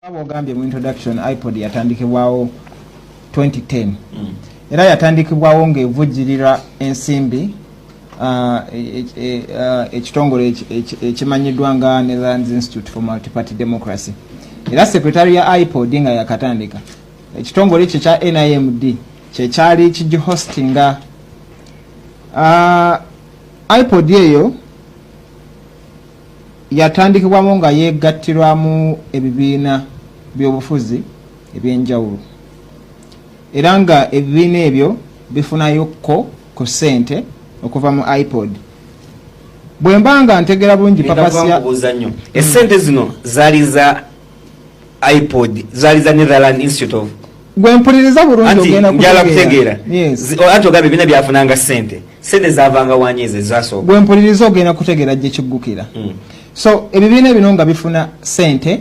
Abogambye mu introduction Ipod yatandikibwawo 2010 era yatandikibwawo ng'evujjirira ensimbi ekitongole ekimanyiddwa nga Netherlands Institute for Multi-Party Democracy era sekretari ya Ipod nga yakatandika ekitongole ekyo kya NIMD kyekyali kijihostinga Ipod eyo yatandikibwamu nga yegattirwamu ebibiina byobufuzi ebyenjawulo era nga ebibiina ebyo bifunayokko ku ssente okuva mu Ipod. Bwe mba nga ntegera bulungi papasya essente zino zaali za Ipod, zaali za Netherlands Institute of gwe mpuliriza bulungi ogenda kutegeera. Anti ogambe ebibiina byafunanga ssente zaavanga wanyeeze zasooka. Gwe mpuliriza ogenda kutegeera gye kiggukira. So ebibiina bino nga bifuna ssente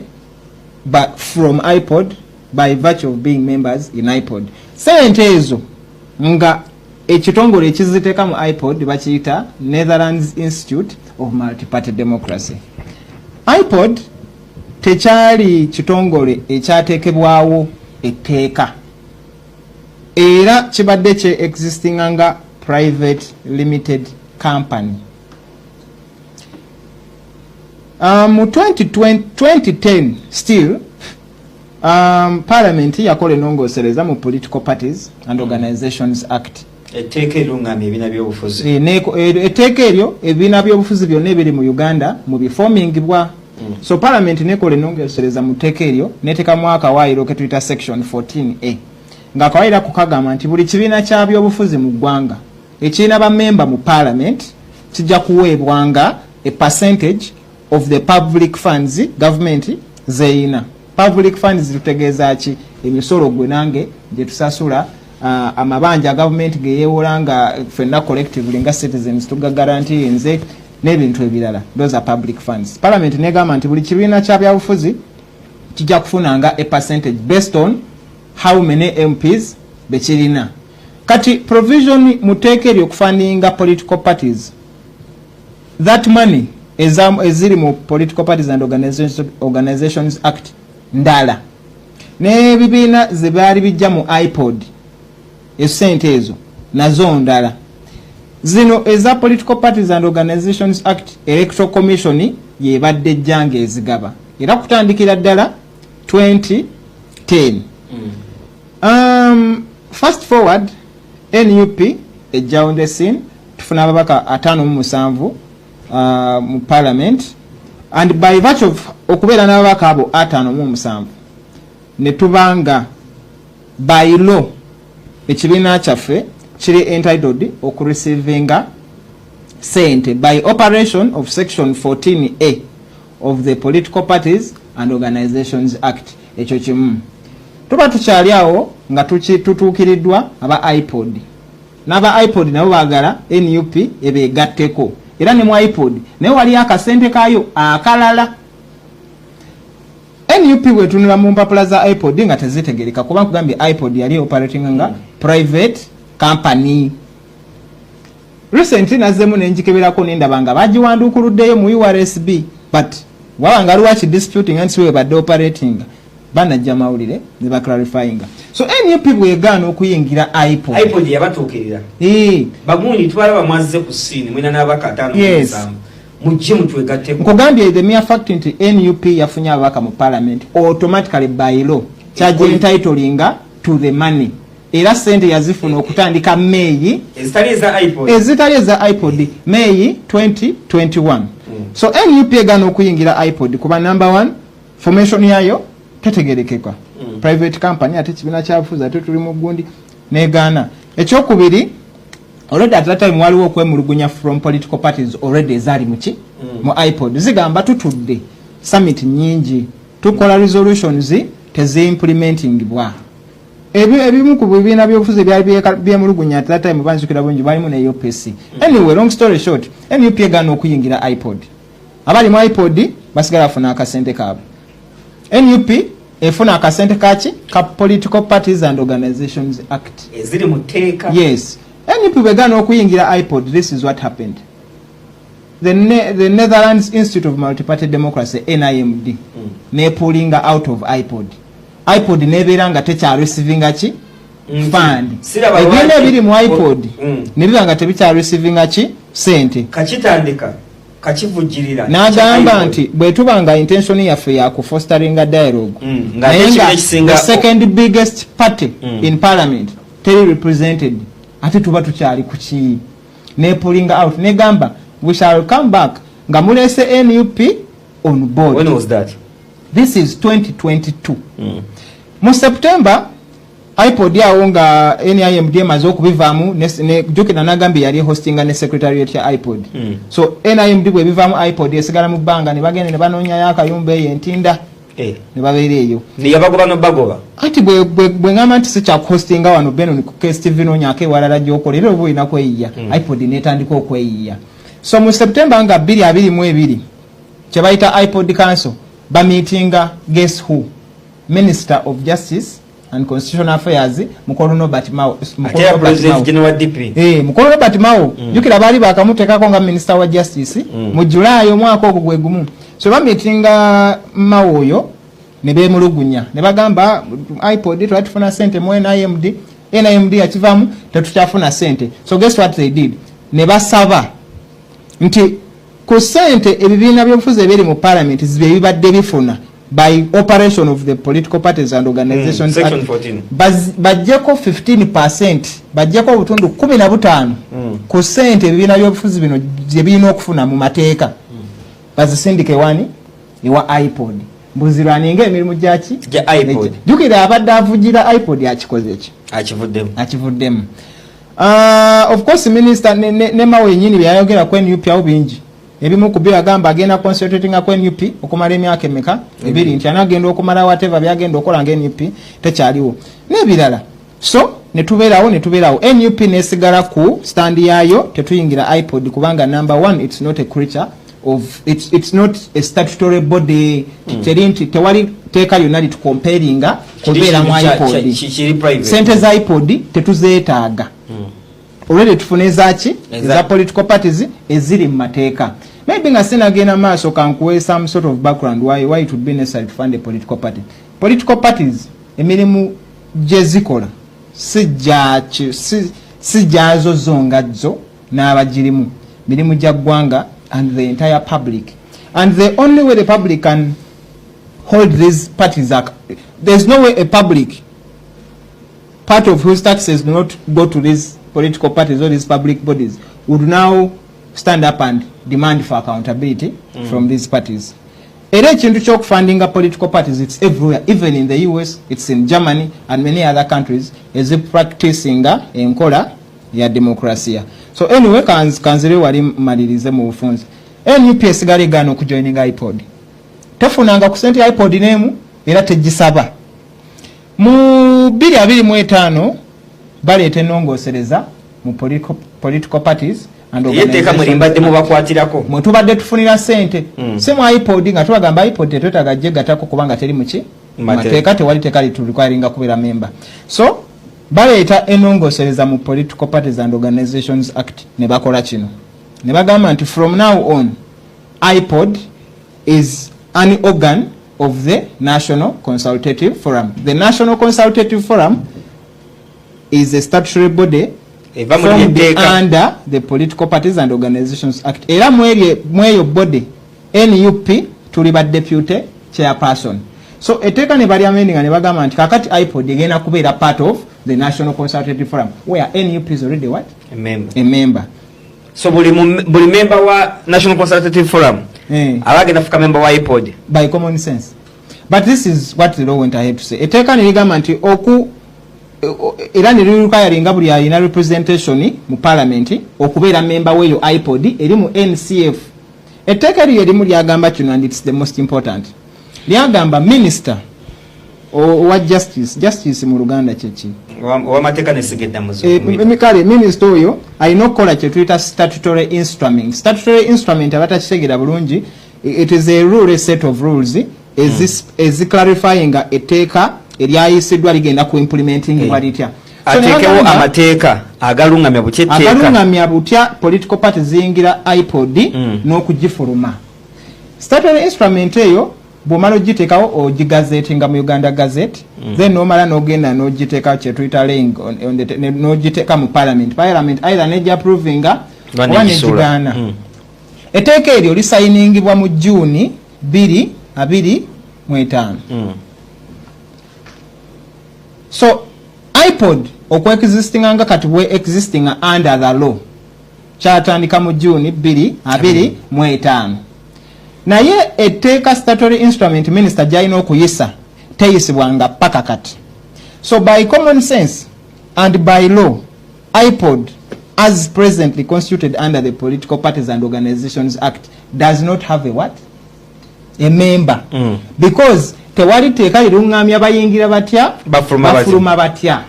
from Ipod by virtue of being members in Ipod. Ssente ezo nga ekitongole ekiziteeka mu Ipod bakiyita Netherlands Institute of Multi-Party Democracy. Ipod tekyali kitongole ekyateekebwawo etteeka era kibadde kye existing nga private limited company. Mu 2010 still Parliament yakola enongosereza mu Political Parties and Organizations Act. Etteeka erungamya ebibiina by'obufuzi. Etteeka eryo ebibiina by'obufuzi byonna ebiri mu Uganda mu bifomingibwa. So Parliament nekola enongosereza mu tteeka eryo neteekamu akawaayiro ke tuyita section 14A. Nga akawaayiro kukagamba nti buli kibiina kya by'obufuzi mu ggwanga ekirina bammemba mu Parliament kijja kuweebwanga a percentage of the public funds government zeina. Public funds tutegeeza ki emisolo gwe nange gye tusasula amabanja government ge yeewolanga fenna collectively nga citizens tuga guarantee nze n'ebintu ebirala. Those are public funds. Parliament negamba nti buli kibiina kya byabufuzi kijja kufunanga a percentage based on how many MPs bekirina. Kati provision muteeka eryo okufundinga political parties. That money eziri mu Political Parties and Organizations Act ndala n'ebibiina ze baali bijja mu Ipod essente ezo nazo ndala zino eza Political Parties and Organizations Act Electoral Commission yebadde ejjanga ezigaba era kutandikira ddala 2010. Fast forward NUP ejjawo the scene tufuna ababaka 57 mu Parliament and by virtue of okubeera n'ababaka abo 57 ne tubanga by law ekibiina kyaffe kiri entitled okureceiving sente by operation of section 14A of the Political Parties and Organizations Act. Ekyo kimu tuba tukyali awo nga tutuukiriddwa aba Ipod n'aba Ipod nabo baagala NUP ebeegatteko era ne mu Ipod naye wali akasente kaayo akalala. NUP bwetunula mu mpapula za Ipod nga tezitegereka kuba nkugambye Ipod yali operating nga private company. Recently nazzemu nenjikeberako nendaba nga bagiwanduukuluddeyo mu URSB but wabanga lwaki disputing anti we badde operating banajja mawulire ne baclarifying. So NUP bwegaana okuyingira Ipod yabatuukirira bagundi twalaba mwazze ku ssiini mwina n'abaka 5 mujje mutwegatteko. Nkugambye the mere fact nti NUP yafunye ababaka mu Parliament automatically by law charge entitling to the money era sente yazifuna okutandika May ezitali eza Ipod May 2021. So NUP egaana okuyingira Ipod kuba number 1 formation yayo tetegerekeka private company ate kibiina kyabufuzi ate tuli mu gundi negaana. Ekyokubiri already at that time waliwo okwemulugunya from political parties already ezaali muki mu Ipod zigamba tutudde summit nyingi tukola resolutions teziimplementingibwa. Ebimu ku bibiina by'obufuzi byali byemulugunya at that time banzikira bungi balimu ne UPC. Anyway, long story short, NUP egaana okuyingira Ipod. Abali mu Ipod basigala afuna akasente kaabwe. NUP efuna akasente kaki ka Political Parties and Organizations Act eziri mu teeka. Yes. NUP begaana okuyingira Ipod. This is what happened. the Netherlands Institute of Multi-Party Democracy NIMD ne pulling out of Ipod nebeera nga tekya receiving chi fund ebintu ebiri mu Ipod ne biba nga tebikya receiving chi sente kachitandika kachivujirira n'agamba nti bwe tubanga intention yaffe ya ku fostering a dialogue the second biggest party in parliament teri represented ate tuba tukyali kuki ne pulling out ne gamba we shall come back nga mulese NUP on board. When was that? This is 2022 mu September Ipod yawo nga NIMD maze okubivaamu ne jukina nagambi yali hostinga ne secretariat ya Ipod so NIMD bwe bivaamu Ipod esigala mu banga ne bagenda ne banoonya yakayumba yentinda ne babeera eyo ne yabagoba no bagoba ati bwe ngamba nti sikya hostinga wano beno ni ku Steve nonyako ewalala gy'okolera oba olina kweyiya Ipod netandika okweyiya so mu September nga 2022 kye bayita Ipod Council ba meetinga guess who Minister of Justice and Constitutional Affairs Mukolo Robert Mao Mukolo Robert Mao jukira bali bakamutekako nga Minister wa Justice mu July omwaka ogwo gwe gumu so ba meetinga Mao oyo ne bemulugunya ne bagamba Ipod twatufuna sente mu NIMD yakivamu tetukyafuna sente so guess what they did ne basaba nti ku sente ebibiina by'obufuzi ebiri mu parliament zibe bibadde bifuna by operation of the political parties and organizations section 14 bajjeko 15% bajjeko obutundu 15 ku sente ebibiina by'obufuzi bino gye birina okufuna mu mateeka bazisindike wani ewa Ipod mbuzirwaninga emirimu gyaki gya Ipod jukira abadde avugira Ipod yakikoze eki akivuddemu of course minister ne Mao yenyini byayogera ku NUP awo bingi ebimu ku byo agamba agenda concentrating ku NUP okumala emyaka emeka ebiri nti anagenda okumala whatever byagenda okola nga NUP tekyaliwo n'ebirala so netubeerawo NUP nesigala ku stand yayo tetuyingira Ipod kubanga number one it's not a creature of it's not a statutory body tewali teeka lyonna litukomperinga kubeera mu Ipod sente za Ipod tetuzeetaaga already tufune zaki za political parties eziri mu mateeka maybe nga sinagenda maaso kankuwe some sort of background why it would be necessary to fund a political parties emirimu gye zikola sijjazo zongazo n'abagirimu mirimu gya ggwanga and the entire public and the only way the public can hold these parties are there's no way a public part of whose taxes do not go to these political parties or these public bodies would now stand up and demand for accountability from these parties. Era ekintu ky'okufundinga political parties it's everywhere, even in the US, it's in Germany and many other countries is practicing enkola ya demokrasia. So anyway kanzire wali malirize mu bufunzi. NUP esigale gano okujoininga Ipod. Tefunanga ku sente ya Ipod nemu era tegisaba. Mu 2025 baleeta ennongoosereza mu political parties and organizations mwe tubadde tufunira sente si mu Ipod nga tubagamba Ipod tetwetaaga gye gatako kubanga teri muki mateeka tewali teeka litulukwalinga kubeera member so baleeta ennongoosereza mu Political Parties and Organizations Act ne bakola kino ne bagamba nti from now on Ipod is an organ of the National Consultative Forum. The National Consultative Forum is a statutory body formed under the Political Parties and Organizations Act. Era mweyo body NUP tuli ba deputy chairperson. So eteka ne bali amending ne bagamba nti kakati Ipod egenda kubeera part of the National Consultative Forum where NUP is already what? A member. So buli member wa National Consultative Forum abagenda fuka member wa Ipod by common sense. But this is what the law went ahead to say. Eteka ne ligamba nti era ne lirukayalinga buli alina representation mu parliament okubeera member weyo Ipod eri mu NCF. Etteeka lye limu lyagamba kino and it's the most important. Lyagamba minister wa justice mu Luganda kyeki wa mateeka nesigedda muzo mikale minister oyo alina okukola kye tuyita statutory instrument abatakitegera bulungi. It is a rule, a set of rules is clarifying etteeka eryayisiddwa ligenda ku implementing bwalitya atekewo amateeka agalungamya butya political party ziyingira Ipod n'okugifuluma. Statutory instrument eyo bw'omala ogiteekawo ogigazeetinga mu Uganda Gazette, then n'omala n'ogenda n'ogiteeka kye tuyita laying n'ogiteeka mu parliament either n'egiapprovinga oba n'egigaana. Etteeka eryo lisayiningibwa mu June 2025. So Ipod okweexistinga nga kati bwe existing under the law kyatandika mu June 2025. Naye etteeka statutory instrument minister gy'alina okuyisa teyisibwanga paka kati. So by common sense and by law, Ipod as presently constituted under the Political Parties and Organizations Act does not have a what? A member. Because tewali teeka lirungamya bayingira batya bafuluma batya.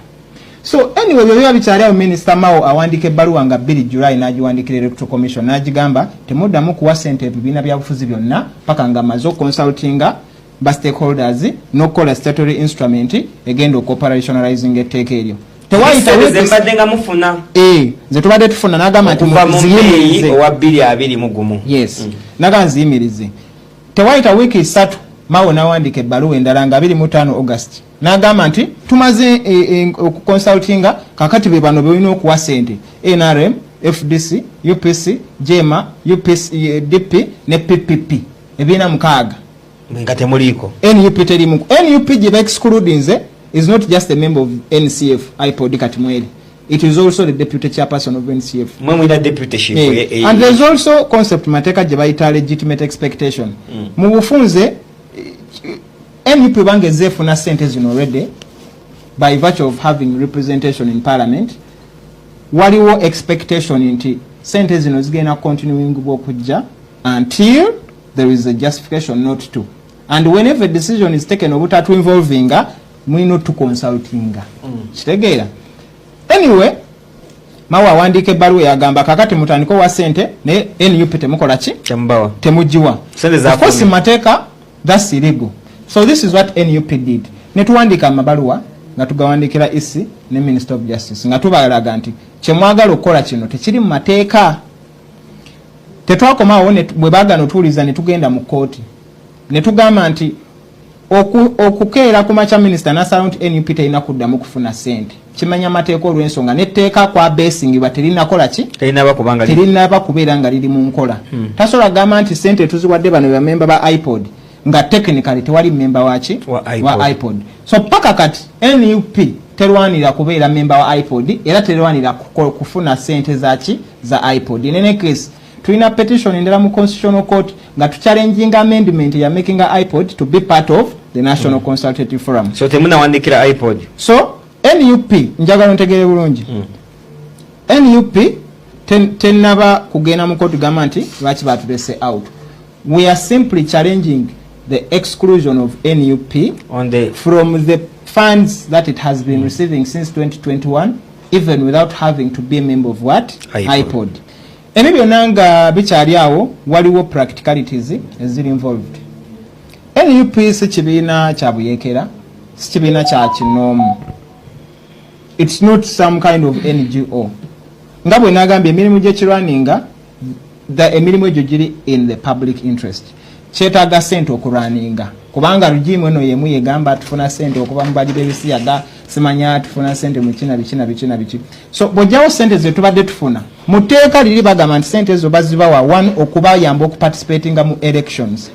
So anyway bwe bikyali awo Minister Mao awandika ebbaluwa nga 2 July n'agiwandikira Electoral Commission n'agigamba temuddamu kuwa ssente ebibiina byabufuzi byonna paka nga amaze okonsultinga ba stakeholders n'okukola statutory instrument egenda operationalizing etteeka eryo. Nze tubadde tufuna n'agamba nti muziyimirize owa 2021. Yes. N'agamba nziyimirize. Tewayita wiiki 3 Mao n'awandika ebbaluwa endala nga 25 August. N'agamba nti tumaze okukonsultinga kakati be bano beolina okuwa ssente NRM, FDC, UPC, JEMA, UPC, DP ne PPP ebiina 6 nga temuliiko. NUP terimu. NUP gye ba-excludinze is not just a member of NCF Ipod kati mweri. It is also the deputy chairperson of NCF. Mwemwina deputyship. And there's also concept mateka gye bayita legitimate expectation. Mu bufunze NUP bangeze efuna ssente zino already by virtue of having representation in parliament. Waliwo expectation nti ssente zino zigenda continuing okujja until there is a justification not to. And whenever a decision is taken obutatu involving mwino to consulting. Kitegeera. Anyway, Mao awandika ebbaluwa yagamba kakati mutandiko wa ssente ne NUP temukola ki? Temujiwa. Of course mateeka that's illegal. So this is what NUP did. Ne tuwandika amabaluwa nga tugawandikira EC ne Minister of Justice nga tubalaga nti kyemwagala okukola kino tekiri mu mateeka. Tetwakomawo ne bwe baagana otuuliza ne tugenda mu kooti. Ne tugamba nti okukeera ku macha minister n'asala nti NUP terina kuddamu kufuna ssente. Kimanya mateeka olw'ensonga n'etteeka kwa basingibwa terinakola ki? Terinaba kubeera nga liri mu nkola. Tasobola gamba nti ssente tuziwadde bano bamemba ba Ipod nga technically tewali member waki wa Ipod. So paka kati NUP terwanira kubeera member wa Ipod era terwanira kufuna ssente zaki za Ipod. In any case tulina petition endala mu Constitutional Court nga tuchallenging amendment ya making a Ipod to be part of the National Consultative Forum. So temuna wandikira Ipod. So NUP njagala ntegere bulungi. NUP tenaba kugenda mu court gamba nti lwaki batulese out. We are simply challenging the exclusion of NUP from the funds that it has been receiving since 2021 even without having to be a member of what? Ipod. Ebyo nanga bikyali awo waliwo practicalities eziri involved. NUP si kibiina kya buyeekera, si kibiina kya kinoomu. It's not some kind of NGO. Nga bwe nagambye emirimu gy'ekirwaninga emirimu egyo giri in the public interest. Kyetaaga ssente okulwaninga kubanga rugimu eno yemu yegamba tufuna ssente okuva mu bali b'ebisiyaga simanya tufuna ssente mu kina biki. So bw'ojjawo ssente ze tubadde tufuna mu tteeka liri bagamba nti ssente ezo bazibawa 1 okubayamba okuparticipatinga mu elections.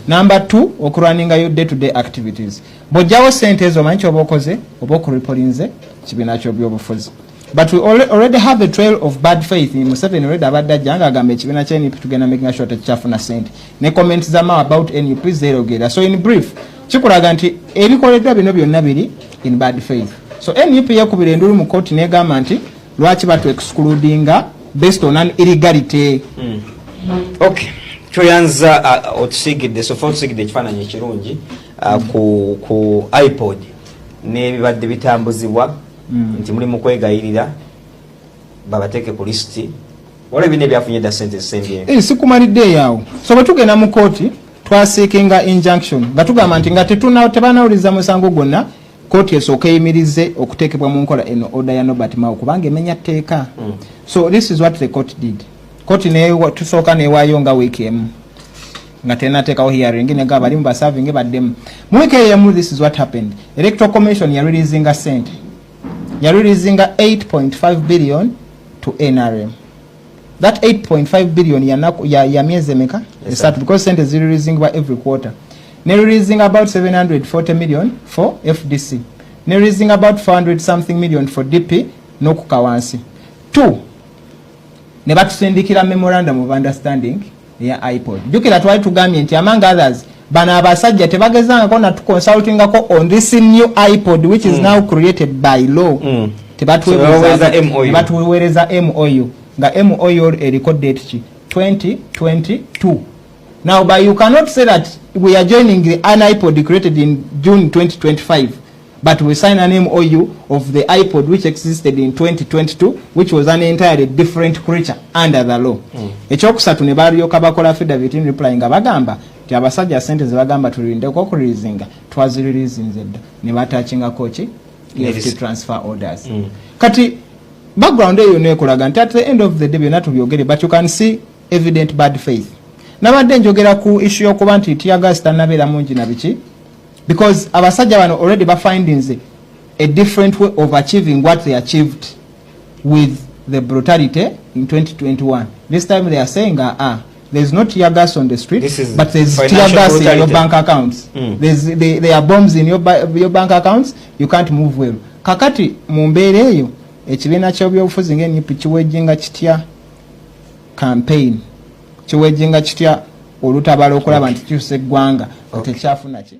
Number 2 okulwaningayo day to day activities. Bw'ojjawo ssente ezo manyi kyoba okoze oba okurepolinze kibiina ky'ebyobufuzi. But we already have a trail of bad faith in Museveni already abadde ajja nga agamba ekibiina kya NUP tugenda making sure tekyafuna ssente. Ne comments zama about NUP zerogera. So in brief kikulaga nti ebikoleddwa bino byonna biri in bad faith. So NUP yakubira endulu mu court negamba nti lwaki batu excludinga based on an illegality. Okay. Kyoyanza otusigidde sofa otusigidde ekifaananyi ekirungi ku Ipod n'ebibadde bitambuzibwa nti muli mu kwegayirira babateeke ku lisiti wala bine byafunye da ssente zisembye. Sikumalidde yawo. So bwe tugenda mu kooti twasiikinga injunction nga tugamba nti nga tebanawuliza musango gwonna kooti esooka eyimirize okuteekebwa mu nkola eno order ya Norbert Mao kubanga emenya tteeka. So this is what the court did. Kooti tusooka neewaayo nga wiiki emu nga tenateekawo hearing nega balimu basavinge baddemu. Mu wiiki emu this is what happened. Electoral Commission yareleasinga sente. Yareleasinga 8.5 billion to NRM. That 8.5 billion ya miezi emeka? Yes, because sente zireleasingwa every quarter. Releasing about 740 million for FDC. Releasing about 400 something million for DP n'okukawansi. 2. Ne batusindikira memorandum of understanding ya Ipod. Jukira twali tugambye nti among others bana abasajja tebagezangako na tuconsultingako on this new Ipod which is now created by law. Tebatuweereza MOU. Nga MOU eriko date ki 2022. Now, but you cannot say that we are joining the Ipod created in June 2025, but we sign an MOU of the Ipod which existed in 2022, which was an entirely different creature under the law. Ekyokusatu ne balyoka bakola affidavit in reply nga bagamba ti abasajja sente ze bagamba tulindeko okureleasinga twazireleasinze dda ne batachinga kochi EFT transfer orders. Kati background eyo nekolaga nti at the end of the day byonna tubyogere, but you can see evident bad faith. Nabadde njogera ku issue yokuba nti tear gas tanabeera mungi na biki, because abasajja bano already bafindings a different way of achieving what they achieved with the brutality in 2021. This time they are saying there's no tear gas on the street, but there's tear gas brutality in your bank accounts. There are bombs in your bank accounts. You can't move well. Kakati mu mbeera eyo ekibiina ky'ebyobufuzi ng'enyipi kiwejjinga kitya campaign, kiwejjinga kitya olutabala okulaba nti kyusa eggwanga tekyafuna ki.